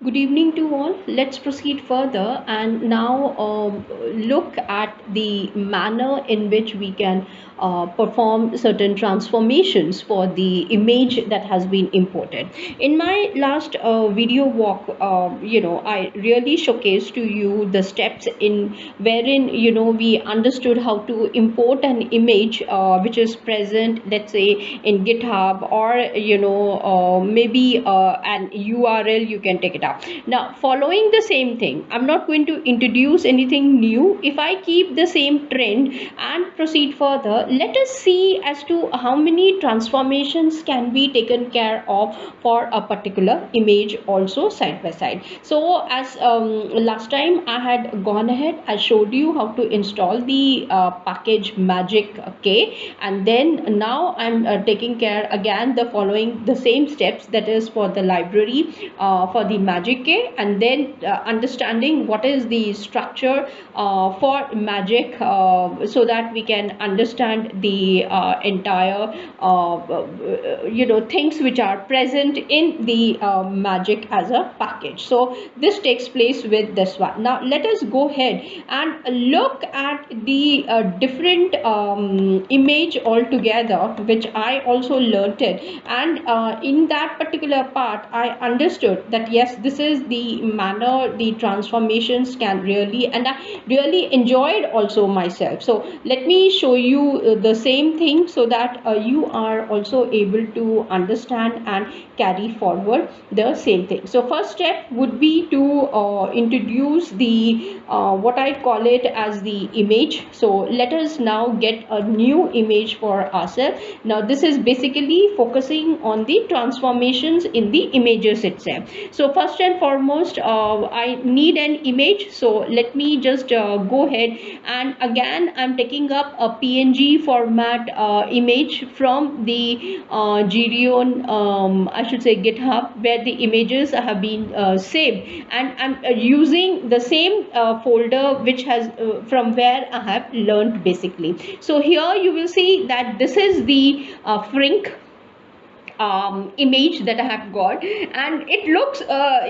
Good evening to all. Let's proceed further and now look at the manner in which we can perform certain transformations for the image that has been imported. In my last video walk, I really showcased to you the steps in wherein we understood how to import an image which is present, let's say in GitHub, or maybe an URL you can take it up. Now, following the same thing, I'm not going to introduce anything new. If I keep the same trend and proceed further, let us see as to how many transformations can be taken care of for a particular image also side by side. So as last time I had gone ahead, I showed you how to install the package Magic K, and then now I'm taking care again the following the same steps, that is for the library for the Magic K, and then understanding what is the structure for Magic, so that we can understand the entire things which are present in the Magic as a package. So this takes place with this one. Now let us go ahead and look at the different image altogether, which I also learnt it, and in that particular part I understood that yes, this is the manner the transformations can really, and I really enjoyed also myself. So let me show you the same thing so that you are also able to understand and carry forward the same thing. So first step would be to introduce the what I call it as the image. So let us now get a new image for ourselves. Now this is basically focusing on the transformations in the images itself. So first and foremost, I need an image. So let me just go ahead, and again I'm taking up a PNG format image from the Gideon, I should say GitHub, where the images have been saved, and I'm using the same folder which has from where I have learned basically. So here you will see that this is the Frink image that I have got, and it looks a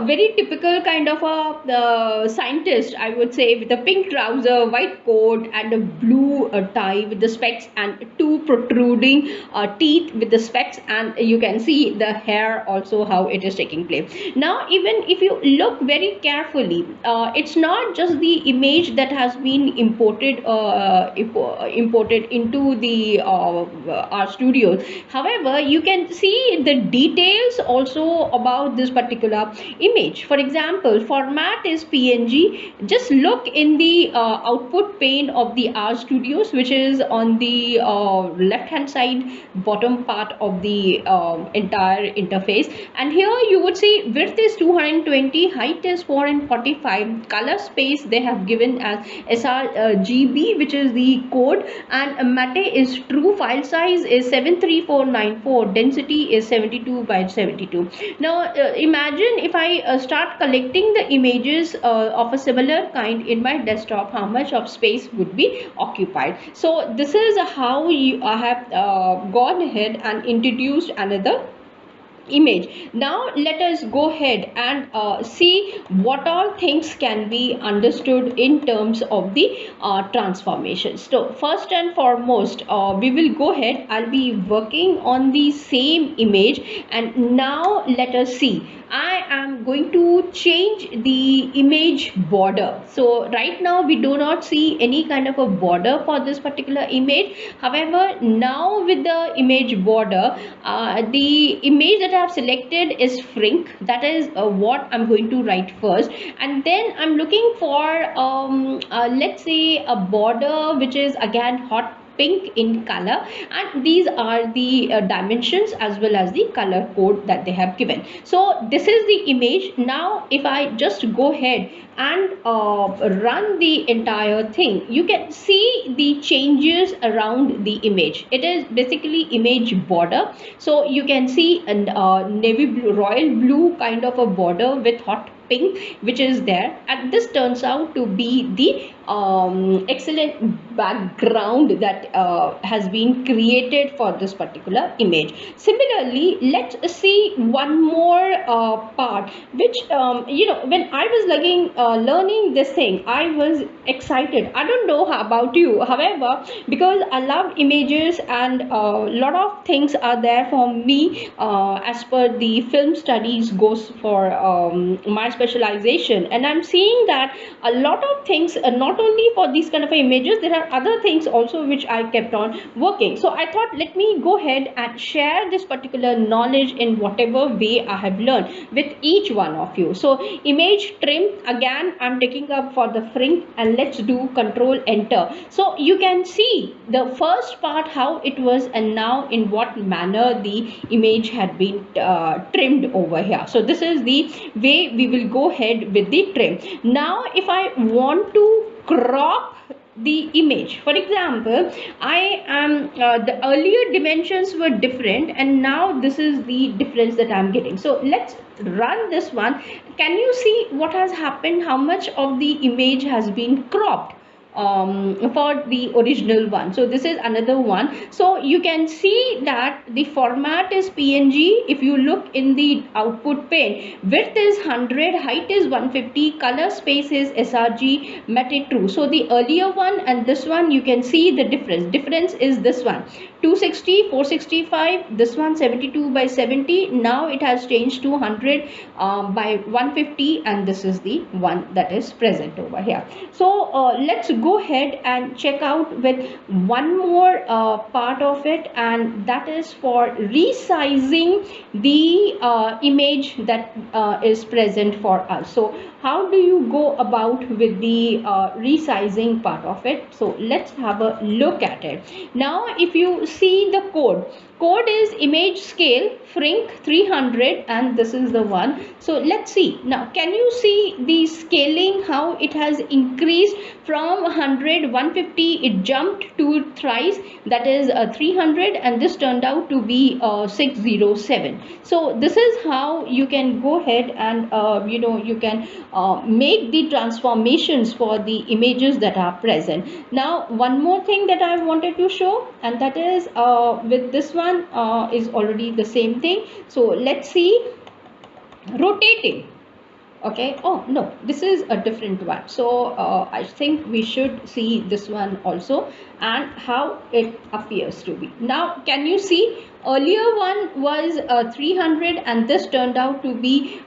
very typical kind of a scientist, I would say, with a pink trouser, white coat, and a blue tie with the specs, and two protruding teeth with the specs, and you can see the hair also how it is taking place. Now even if you look very carefully, it's not just the image that has been imported into the our studios. However, you can see the details also about this particular image. For example, format is PNG. Just look in the output pane of the R Studios, which is on the left hand side bottom part of the entire interface, and here you would see width is 220, height is 445, color space they have given as sRGB, which is the code, and matte is true, file size is 73494, density is 72 by 72. Now imagine if I start collecting the images of a similar kind in my desktop, how much of space would be occupied. So this is how I have gone ahead and introduced another image. Now let us go ahead and see what all things can be understood in terms of the transformations. So first and foremost, we will go ahead, I'll be working on the same image, and now let us see, I am going to change the image border. So right now we do not see any kind of a border for this particular image. However, now with the image border, the image that I have selected is Frink. That is what I'm going to write first, and then I'm looking for let's say a border which is again hot pink in color, and these are the dimensions as well as the color code that they have given. So this is the image. Now if I just go ahead and run the entire thing, you can see the changes around the image. It is basically image border. So you can see a navy blue, royal blue kind of a border with hot pink which is there, and this turns out to be the excellent background that has been created for this particular image. Similarly, let's see one more part which when I was learning this thing, I was excited. I don't know how about you, however, because I love images and a lot of things are there for me as per the film studies goes for my specialization, and I'm seeing that a lot of things, not only for these kind of images, there are other things also which I kept on working. So I thought, let me go ahead and share this particular knowledge in whatever way I have learned with each one of you. So image trim, again I'm taking up for the frame, and let's do control enter. So you can see the first part how it was, and now in what manner the image had been trimmed over here. So this is the way we will go ahead with the trim. Now if I want to crop the image, for example, I am the earlier dimensions were different, and now this is the difference that I'm getting. So let's run this one. Can you see what has happened, how much of the image has been cropped for the original one? So this is another one. So you can see that the format is PNG. If you look in the output pane, width is 100, height is 150, color space is sRG, matte true. So the earlier one and this one, you can see the difference is this one 260, 465, this one 72 by 70. Now it has changed to 100 by 150, and this is the one that is present over here. So let's go ahead and check out with one more part of it, and that is for resizing the image that is present for us. So how do you go about with the resizing part of it? So let's have a look at it. Now if you see the code is image scale Frink 300, and this is the one. So let's see. Now can you see the scaling, how it has increased from 100, 150, it jumped to thrice, that is 300, and this turned out to be 607. So this is how you can go ahead and you can make the transformations for the images that are present. Now one more thing that I wanted to show, and that is with this one is already the same thing. So let's see rotating. Okay, oh no, this is a different one. So I think we should see this one also and how it appears to be. Now can you see, earlier one was 300 and this turned out to be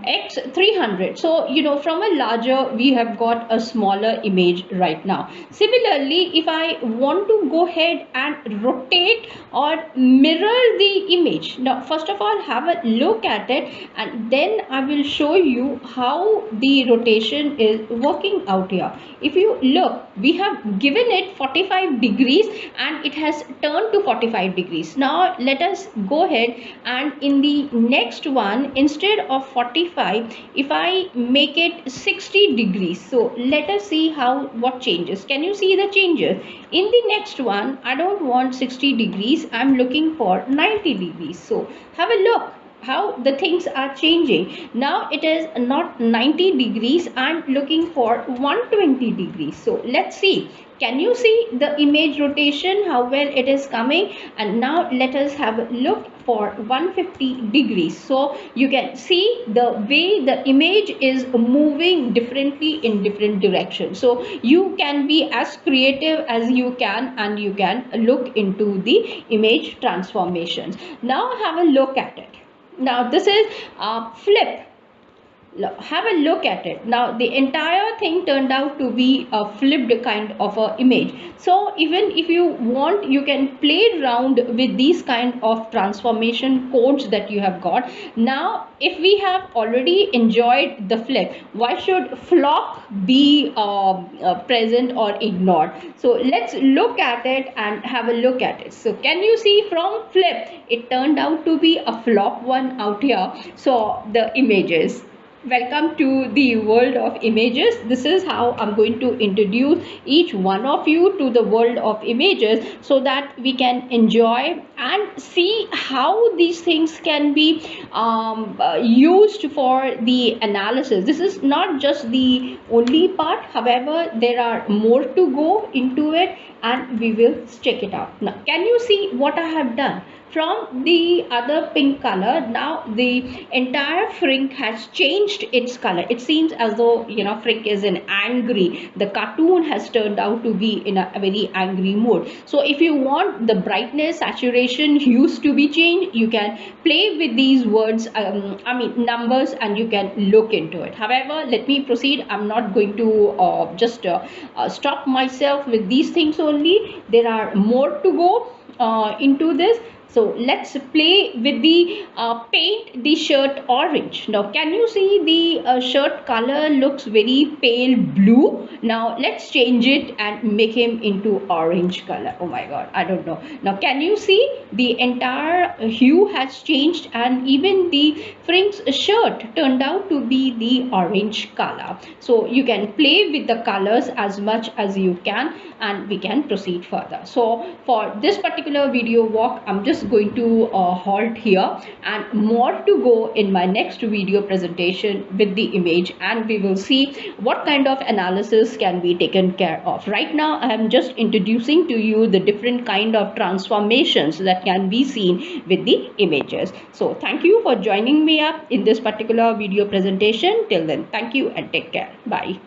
x 300. So from a larger we have got a smaller image right now. Similarly, if I want to go ahead and rotate or mirror the image, now first of all have a look at it, and then I will show you how the rotation is working out here. If you look, we have given it 45 degrees and it has turned to 45 degrees. Now let us go ahead and in the next one, instead of 45, if I make it 60 degrees, so let us see what changes. Can you see the changes? In the next one, I don't want 60 degrees, I'm looking for 90 degrees. So have a look how the things are changing. Now it is not 90 degrees, I'm looking for 120 degrees. So let's see. Can you see the image rotation, how well it is coming? And now let us have a look for 150 degrees. So you can see the way the image is moving differently in different directions. So you can be as creative as you can, and you can look into the image transformations. Now have a look at it. Now this is flip. Have a look at it. Now the entire thing turned out to be a flipped kind of a image. So even if you want, you can play around with these kind of transformation codes that you have got. Now if we have already enjoyed the flip, why should flop be present or ignored? So let's look at it and have a look at it. So can you see, from flip it turned out to be a flop one out here. So the images, Welcome to the world of images. This is how I'm going to introduce each one of you to the world of images so that we can enjoy and see how these things can be used for the analysis. This is not just the only part, however, there are more to go into it and we will check it out. Now, can you see what I have done? From the other pink color, now the entire Frink has changed its color. It seems as though, you know, Frink is in angry. The cartoon has turned out to be in a very angry mood. So if you want the brightness, saturation, hues to be changed, you can play with these words, numbers, and you can look into it. However, let me proceed. I'm not going to just stop myself with these things only. There are more to go into this. So let's play with the paint the shirt orange. Now can you see the shirt color looks very pale blue? Now let's change it and make him into orange color. Oh my god, I don't know. Now can you see the entire hue has changed and even the Frink's shirt turned out to be the orange color. So you can play with the colors as much as you can and we can proceed further. So for this particular video walk, I'm just going to halt here and more to go in my next video presentation with the image, and we will see what kind of analysis can be taken care of. Right now I am just introducing to you the different kind of transformations that can be seen with the images. So thank you for joining me up in this particular video presentation. Till then, thank you and take care. Bye.